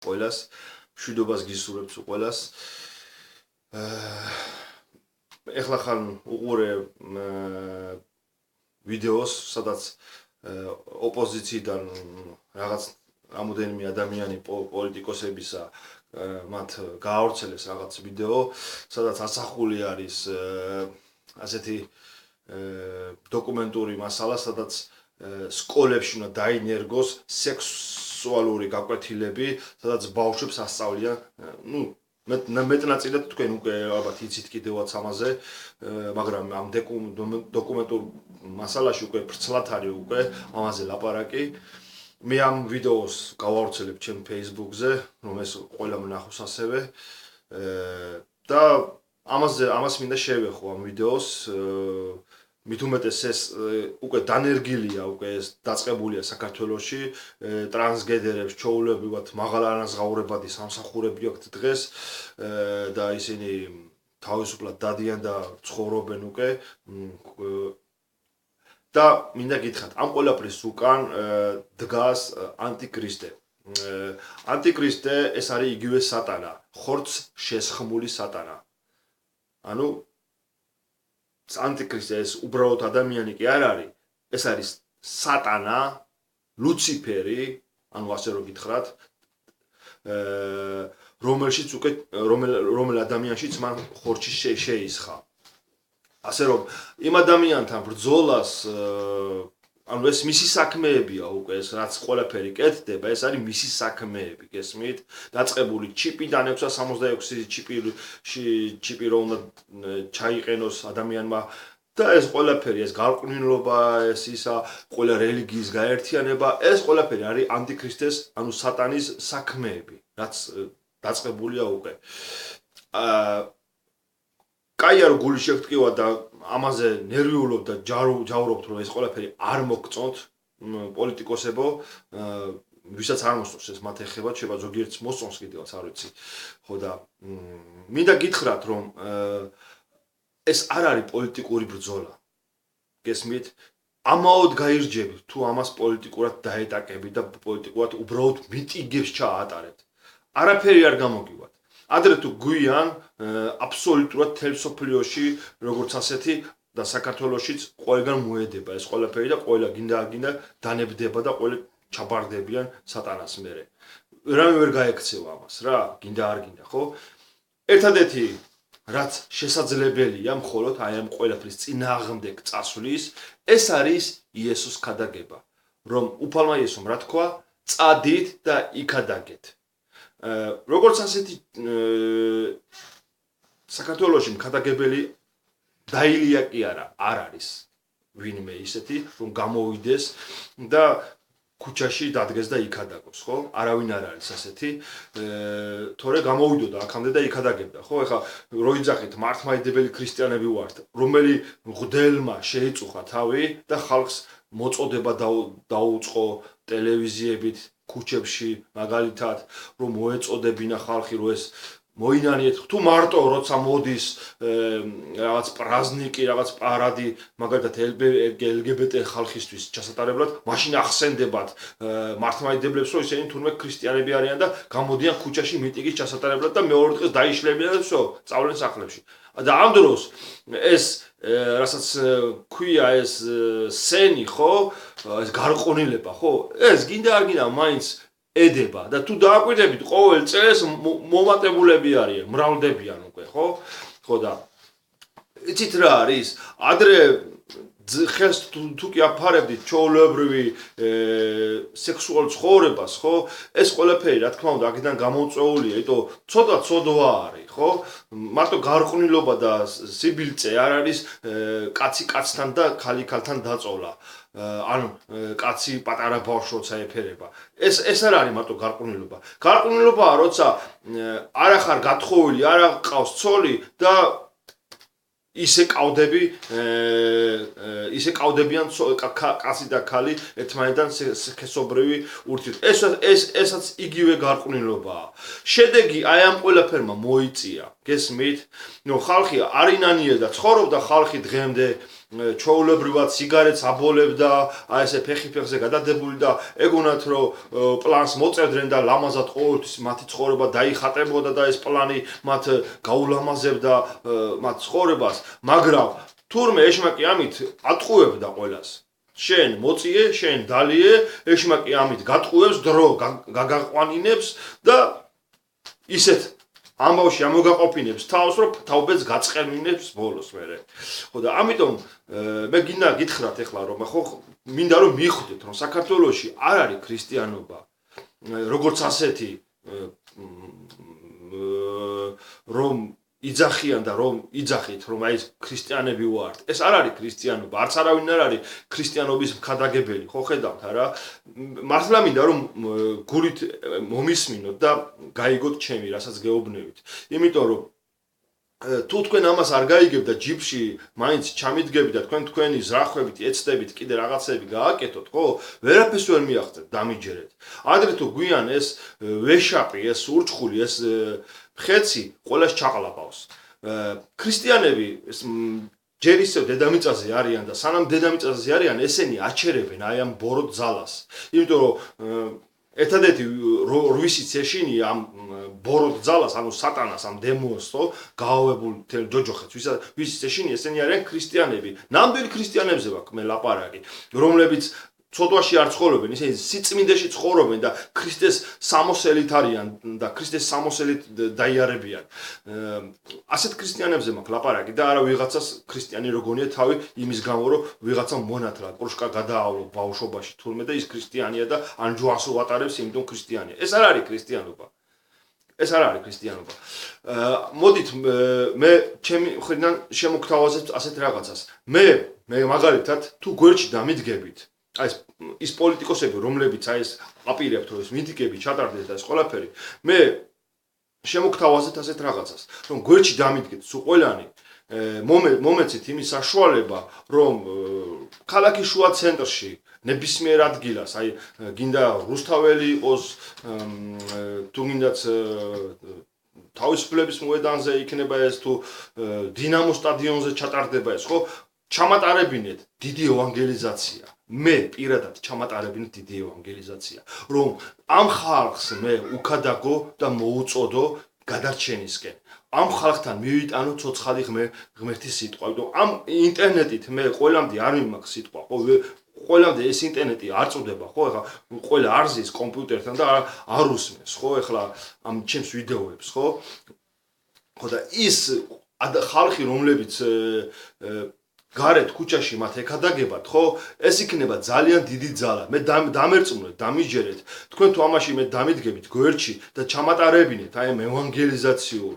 ყველას მშვიდობას გისურვებთ ყველას ეხლა ხან უყურე ვიდეოს სადაც ოპოზიციიდან რაღაც რამოდენიმე ადამიანი პოლიტიკოსებისა მათ გაავრცელეს რაღაც ვიდეო სადაც ასახული არის ასეთი დოკუმენტური მასალა სადაც სკოლებში უნდა დაინერგოს სექსუალური გაკვეთილები სადაც ბავშვებს ასწავლიან მეტნაწილად თქვენ უკვე ალბათ იცით კიდევაც ამაზე მაგრამ ამ დოკუმენტურ მასალაში უკვე ფრცლად არის უკვე ამაზე ლაპარაკი მე ამ ვიდეოს გავავრცელებ ჩემ Facebook-ზე რომ ეს ყველამ ნახოს ასევე და ამას მინდა შევეხო ამ ვიდეოს მით უმეტეს ეს უკვე დანერგილია უკვე ეს დაწყებულია საქართველოში ტრანსგენდერებს ჩაულებრივად მაღალ ანაზღაურებადი სამსახურები აქვთ დღეს და ისინი თავისუფლად დადიან და ცხოვრობენ უკვე და მინდა გითხრათ ამ ყველაფრის უკან დგას ანტიქრისტე ანტიქრისტე ეს არის იგივე სატანა ხორცს შესხმული სატანა ანუ ანტიქრისტე ეს უბრალოდ ადამიანი კი არ არის ეს არის სატანა ლუციფერი ანუ ასე რომ გითხრათ რომელშიც უკვე რომელ ადამიანშიც მან ხორცი შეისხა ასე რომ იმ ადამიანთან ბრძოლას ანუ ეს მისი საქმეებია უკვე ეს რაც ყველაფერი კეთდება ეს არის მისი საქმეები გესმით დაწყებული ჩიპიდან 666 ჩიპი რომ უნდა ჩაიყენოს ადამიანმა და ეს ყველაფერი ეს გარყვნილობა ეს ისა ყველა რელიგიის გაერთიანება ეს ყველაფერი არის ანტიქრისტეს ანუ სატანის საქმეები რაც დაწყებულია უკვე კაი არ გული შეგტკივა და ამაზე ნერვიულობ და ჯავრობთ რომ ეს ყველაფერი არ მოგწონთ პოლიტიკოსებო ვისაც არ მოსწონს ეს მათ ეხება შეიძლება ზოგიერთს მოსწონს კიდევაც არ ვიცი ხო და მინდა გითხრათ რომ ეს არ არის პოლიტიკური ბრძოლა გესმით ამაოდ გაირჯებით თუ ამას პოლიტიკურად დაეტაკებით და პოლიტიკურად უბრალოდ მიტინგებს ჩაატარებთ არაფერი არ გამოგივათ ადრე თუ გვიან აბსოლუტურად თელ სოფლიოში როგორც ასეთი და საქართველოშიც ყველგან მოედება ეს ყველაფერი და ყველა გინდა დანებდება და ყველა ჩაბარდებიან სატანას მერე რამე ვერ გაექცევა ამას რა გინდა არ გინდა ხო ერთადერთი რაც შესაძლებელია მხოლოდ აი ამ ყველაფრის წინააღმდეგ წასვლის ეს არის იესოს ქადაგება რომ უფალმა იესომ რა თქვა წადით და იქადაგეთ როგორც ასეთი საქართველოში მქადაგებელი დაილია კი არა არ არის ვინმე ისეთი რომ გამოვიდეს და ქუჩაში დადგეს და იქადაგოს ხო არავინ არ არის ასეთი თორე გამოვიდოდა აქამდე და იქადაგებდა ხო ეხლა რო იძახით მართლმადიდებელი ქრისტიანები ვართ რომელი მღვდელმა შეიწუხა თავი და ხალხს მოწოდება დაუწყო ტელევიზიებით ქუჩებში მაგალითად რომ მოეწოდებინა ხალხი რომ ეს მოინანიეთ თუ მარტო როცა მოდის რაღაც პრაზნიკი რაღაც პარადი მაგალითად LGBT ხალხისთვის ჩასატარებლად მაშინ ახსენდებათ მართლმადიდებლებს რომ ისინი თურმე ქრისტიანები არიან და გამოდიან ქუჩაში მიტინგის ჩასატარებლად და მეორე დღეს დაიშლებიან და всё წავლენ სახლებში და ამ დროს ეს რასაც ქვია ეს სენი ხო ეს გარყვნილება ხო ეს გინდა არ გინდა მაინც ედება და თუ დააკვირდებით ყოველ წელს მომატებულები არიან მრავლდებიან უკვე ხო და იცით რა არის ადრე ხელს თუ კი აფარებდით ჩაოლებრივი სექსუალურ ცხოვრებას ხო ეს ყველაფერი რა თქმა უნდა აქედან გამოწვეულია იმიტომ ცოტა ცოდვა არის ხო მარტო გარყვნილობა და სიბილწე არ არის კაცი კაცთან და ქალი ქალთან დაწოლა ანუ კაცი პატარა ბავშვს როცა ეფერება ეს არ არის მარტო გარყვნილობა გარყვნილობაა როცა არ ახარ გათხოვილი არ აყავს ცოლი და ისე კავდებიან კაცი და ქალი ერთმანეთთან სქესობრივი ურთიერთობა ესაც იგივე გარყვნილობაა შედეგი აი ამ ყველაფერმა მოიწია გესმით ნუ ხალხი არ ინანიელდა ცხოვრობდა ხალხი დღემდე ჩვეულებრივად სიგარეტს აბოლებდა, აი ესე ფეხი-ფეხზე გადადებული და ეგონათ რომ პლანს მოწერდნენ და ლამაზად ყოველთვის მათი ცხოვრება დაიხატებოდა და ეს პლანი მათ გაულამაზებდა მათ ცხოვრებას, მაგრამ თურმე ეშმაკი ამით ატყუებდა ყველას. შენ მოწიე, შენ დალიე, ეშმაკი ამით გატყუებს, დრო გაგაყვანინებს და ისეთ ამბავში ამოგაყოფინებს თავს, რომ თავბეთს გაწყენინებს ბოლოს მერე. ხო და ამიტომ მე გინდა გითხრათ ეხლა რომ ხო მინდა რომ მიხვდეთ რომ საქართველოში არ არის ქრისტიანობა როგორც ასეთი რომ იძახიან და რომ იძახით რომ აი ქრისტიანები ვართ. ეს არ არის ქრისტიანობა, არც არავინ არ არის ქრისტიანობის მქადაგებელი, ხო ხედავთ არა? მართლა მინდა რომ გულით მომისმინოთ და გაიგოთ ჩემი, რასაც გეუბნებით. იმიტომ რომ თუ თქვენ ამას არ გაიგებთ და ჯიბში მაინც ჩამიდგებით და თქვენი ზრახვებით, ეცდებით კიდე რაღაცები გააკეთოთ, ხო? ვერაფერს ვერ მიაღწევთ, დამიჯერეთ. ადრე თუ გვიან ეს ვეშაპი, ეს ურჩხული, ეს ხეცი ყველას ჩაყლაპავს. ქრისტიანები ჯერ ისევ დედამიწაზე არიან და სანამ დედამიწაზე არიან, ესენი აჩერებენ აი ამ ბოროტ ძალას. იმიტომ რომ ერთადერთი რვისიც ეშინია ამ ბოროტ ძალას, ანუ სატანას, ამ დემონს, ხო, გაავებულ თელ ჯოჯოხეთს, ვისიც ეშინია, ესენი არიან ქრისტიანები. ნამდვილი ქრისტიანებზე ვაქვს მე ლაპარაკი, რომლებიც ცოდვაში არ ცხოვრობენ, ისინი სიწმინდეში ცხოვრობენ და ქრისტეს სამოსელით არიან და ქრისტეს სამოსელით დაიარებიან. ასეთ ქრისტიანებზე მაქვს ლაპარაკი და არა ვიღაცას ქრისტიანი როგონია თავი იმის გამო, რომ ვიღაცა მონათლა, პროშკა გადაავლო ბავშვობაში თურმე და ის ქრისტიანია და ან ჯვარს უატარებს, იმიტომ ქრისტიანია. ეს არ არის ქრისტიანობა. ეს არ არის ქრისტიანობა. მოდით მე ჩემი მხრიდან შემოგთავაზებთ ასეთ რაღაცას. მე მაგალითად თუ გვერდში დამიდგებით აი ის პოლიტიკოსები, რომლებიც აი ეს აპირებთ, რომ ეს მიტინგები ჩატარდეს და ეს ყველაფერი, მე შემოგთავაზეთ ასეთ რაღაცას, რომ გვერდში დამიდგეთ სულ ყველანი, მომეცით იმის საშუალება, რომ ქალაქის შუა ცენტრში ნებისმიერ ადგილას, აი გინდა რუსთაველი იყოს, თუ გინდაც თავისუფლების მოედანზე იქნება ეს თუ დინამო სტადიონზე ჩატარდება ეს, ხო? ჩამატარებინეთ დიდი ევანგელიზაცია. მე პირადად ჩამატარებინეთ დიდი ევანგელიზაცია, რომ ამ ხალხს მე უკადაგო და მოუწოდო გადარჩენისკენ. ამ ხალხთან მივიტანო ცოცხალი ღმერთის სიტყვა. ამ ინტერნეტით მე ყველამდე არ მიმაქვს სიტყვა, ხო? ყველამდე ეს ინტერნეტი არ წუდება, ხო? ეხლა ყველა არ ზის კომპიუტერთან და არ უსმენს, ხო? ეხლა ამ ჩემს ვიდეოებს, ხო? ხო და ის ხალხი, რომლებიც გარეთ ქუჩაში მათ ეკადაგებათ, ხო? ეს იქნება ძალიან დიდი ძალა. მე დამერწმუნეთ, დამიჯერეთ. თქვენ თუ ამაში მე დამიდგებით გვერდში და ჩამატარებინეთ აი ამ ევანგელიზაციურ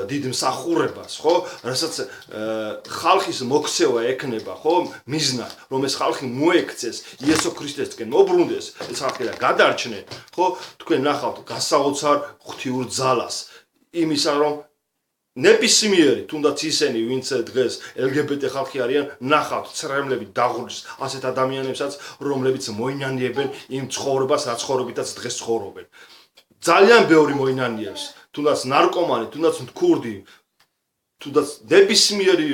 დიდ მსახურებას, ხო? რასაც ხალხის მოქცევა ექნება, ხო? მიზნად, რომ ეს ხალხი მოექცეს იესო ქრისტესკენ, მობრუნდეს ეს ხალხი და გადარჩნენ, ხო? თქვენ ნახავთ გასაოცარ ღვთიურ ძალას იმისა, რომ ნებისმიერი, თუნდაც ისინი, ვინც დღეს LGBT ხალხი არიან, ნახავთ ცრემლებით დაღურის ასეთ ადამიანებსაც, რომლებიც მოინანიებენ იმ ცხოვრებას, რაც ცხოვრობითაც დღეს ცხოვრობენ. ძალიან ბევრი მოინანიებს, თუნდაც ნარკომანი, თუნდაც მქურდი, თუნდაც ნებისმიერი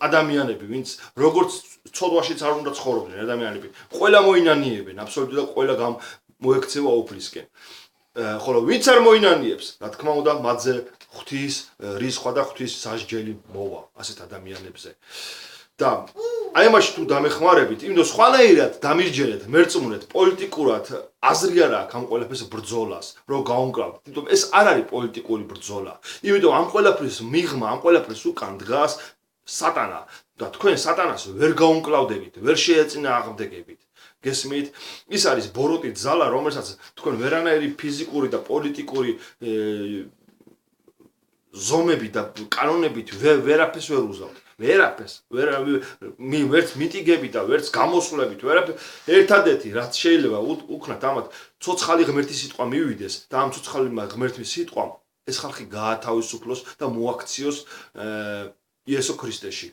ადამიანები, ვინც როგორც ცოდვაშიც არ უნდა ცხოვრობდნენ ადამიანები, ყველა მოინანიებენ, აბსოლუტურად ყველა მოექცევა უფლისკენ. ხოლო ვინც არ მოინანიებს, რა თქმა უნდა, მათზე ღვთის რისხვა და ღვთის სასჯელი მოვა ასეთ ადამიანებზე. და აი ამაში თუ დამეხმარებით, იმიტომ სხვანაირად დამიჯერეთ, მერწმუნეთ, პოლიტიკურად აზრი არ აქვს ამ ყველაფერს ბრძოლას, რომ გაუმკლავთ. იმიტომ ეს არ არის პოლიტიკური ბრძოლა. იმიტომ ამ ყველაფრის მიღმა, ამ ყველაფრის უკან დგას სატანა და თქვენ სატანას ვერ გაუმკლავდებით, ვერ შეეწინააღმდეგებით. გესმით? ის არის ბოროტი ძალა, რომელსაც თქვენ ვერანაირი ფიზიკური და პოლიტიკური ზომები და კანონებით ვერაფერს ვერ უზავთ. ვერაფერს, ვერც მიტინგებით და ვერც გამოსვლებით, ვერაფერს. ერთადერთი რაც შეიძლება უქნათ ამათ ცოცხალი ღმერთის სიტყვა მივიდეს და ამ ცოცხალი ღმერთის სიტყვამ ეს ხალხი გაათავისუფლოს და მოაქციოს იესო ქრისტეში.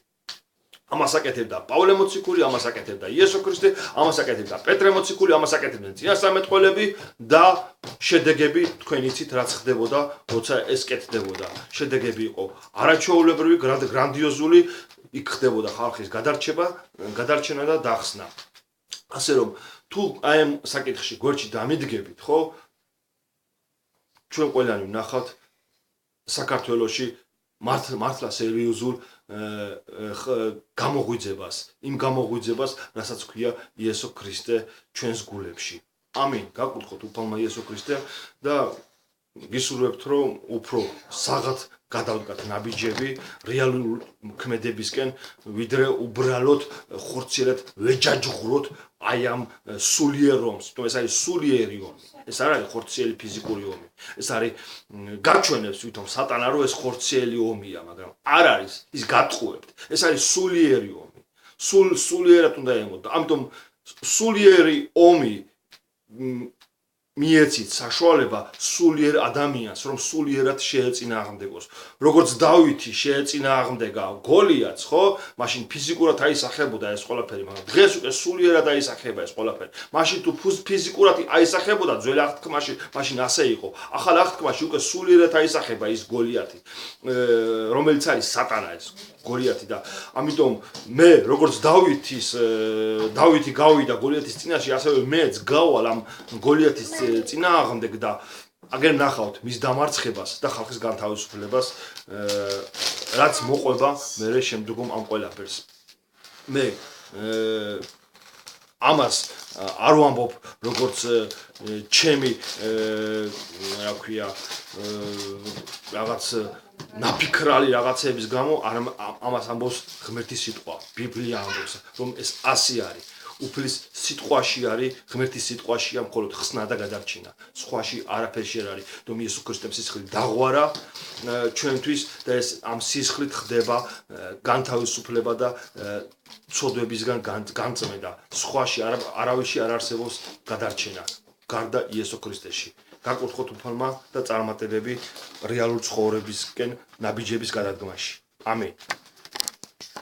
ამას აკეთებდა პავლე მოციქული, ამას აკეთებდა იესო ქრისტე, ამას აკეთებდა პეტრე მოციქული, ამას აკეთებდნენ წინასწარმეტყველები და შედეგები თქვენ იცით რაც ხდებოდა, როცა ეს კეთდებოდა. შედეგები იყო არაჩვეულებრივი, გრანდიოზული, იქ ხდებოდა ხალხის გადარჩენა და დახსნა. ასე რომ თუ აი ამ საკითხში გვერდში დამიდგებით, ხო? ჩვენ ყველანი ვნახავთ საქართველოში მართლა სერიოზულ გამოღვიძებას, იმ გამოღვიძებას, რასაც ქვია იესო ქრისტე ჩვენს გულებში. ამინ. გაკურთხოთ უფალმა იესო ქრისტემ და გისურვებთ, რომ უფრო საღად გადავდგათ ნაბიჯები რეალურ ქმედებისკენ, ვიდრე უბრალოდ ხორციელად ვეჯაჯღვროთ აი ამ სულიერ ომს. თუ ეს არის სულიერი ომი, ეს არ არის ხორციელი ფიზიკური ომი. ეს არის გაჩვენებს ვითომ სატანა რომ ეს ხორციელი ომია, მაგრამ არ არის, ის გატყუებთ. ეს არის სულიერი ომი. სულიერად უნდა ემოდო. ამიტომ სულიერი ომი მიეცით საშუალება სულიერ ადამიანს, რომ სულიერად შეეწინააღმდეგოს. როგორც დავითი შეეწინააღმდეგა გოლიათს, ხო? მაშინ ფიზიკურად აისახებოდა ეს ყველაფერი, მაგრამ დღეს უკვე სულიერად აისახება ეს ყველაფერი. მაშინ თუ ფიზიკურად აისახებოდა ძველ აღთქმაში, მაშინ ასე იყო. ახალ აღთქმაში უკვე სულიერად აისახება ის გოლიათი, რომელიც არის სატანა ეს გოლიათი და ამიტომ მე როგორც დავითი გავიდა გოლიათის წინაშე, ასევე მეც გავალ ამ გოლიათის წინააღმდეგ და აგერ ნახავთ მის დამარცხებას და ხალხის განთავისუფლებას, რაც მოყვება მე შემდგომ ამ ყველაფერს. მე ამას არ ვამბობ როგორც ჩემი რა ქვია რაღაც ნაფიქრალი რაღაცების გამო, ამას ამბობს ღმერთის სიტყვა. ბიბლია ამბობს, რომ ეს ასე არის. უფლის სიტყვაში არის, ღმერთის სიტყვაშია მხოლოდ ხსნა და გადარჩენა. სხვაში არაფერი არ არის. რომ იესო ქრისტემ სისხლით დაღვარა ჩვენთვის და ეს ამ სისხლით ხდება განთავისუფლება და ცოდვებისგან განწმენდა. სხვაში არავისი არ არსებობს გადარჩენა გარდა იესო ქრისტეში. გაკურთხოთ უფალმა და წარმატებები რეალურ ცხოვრებისკენ ნაბიჯების გადადგმაში. ამინ.